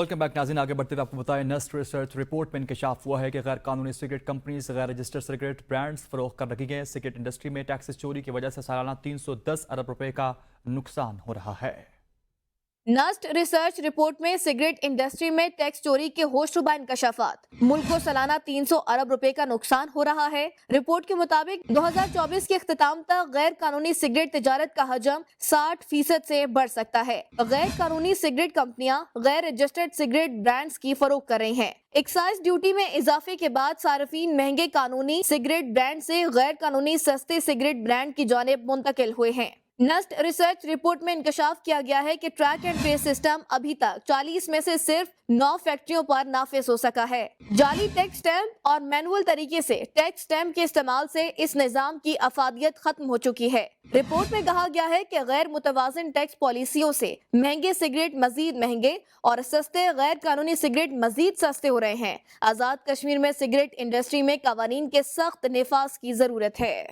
Welcome back ناظرین، آگے بڑھتے ہوئے آپ کو بتائیں نسٹ ریسرچ رپورٹ میں انکشاف ہوا ہے کہ غیر قانونی سگریٹ کمپنیز غیر رجسٹرڈ سگریٹ برانڈز فروخت کر رکھی گئے. سگریٹ انڈسٹری میں ٹیکسز چوری کی وجہ سے سالانہ 310 ارب روپے کا نقصان ہو رہا ہے. نسٹ ریسرچ رپورٹ میں سگریٹ انڈسٹری میں ٹیکس چوری کے ہوشربا انکشافات. ملک کو سالانہ 300 ارب روپے کا نقصان ہو رہا ہے. رپورٹ کے مطابق 2024 کے اختتام تک غیر قانونی سگریٹ تجارت کا حجم 60% سے بڑھ سکتا ہے. غیر قانونی سگریٹ کمپنیاں غیر رجسٹرڈ سگریٹ برانڈز کی فروخت کر رہی ہیں. ایکسائز ڈیوٹی میں اضافے کے بعد صارفین مہنگے قانونی سگریٹ برانڈ سے غیر قانونی سستے سگریٹ برانڈ کی جانب منتقل ہوئے ہیں. نسٹ ریسرچ رپورٹ میں انکشاف کیا گیا ہے کہ ٹریک اینڈ ٹریس سسٹم ابھی تک 40 میں سے صرف 9 فیکٹریوں پر نافذ ہو سکا ہے. جعلی ٹیکس اسٹیمپ اور مینول طریقے سے ٹیکس اسٹیمپ کے استعمال سے اس نظام کی افادیت ختم ہو چکی ہے. رپورٹ میں کہا گیا ہے کہ غیر متوازن ٹیکس پالیسیوں سے مہنگے سگریٹ مزید مہنگے اور سستے غیر قانونی سگریٹ مزید سستے ہو رہے ہیں. آزاد کشمیر میں سگریٹ انڈسٹری میں قوانین کے سخت نفاذ کی ضرورت ہے.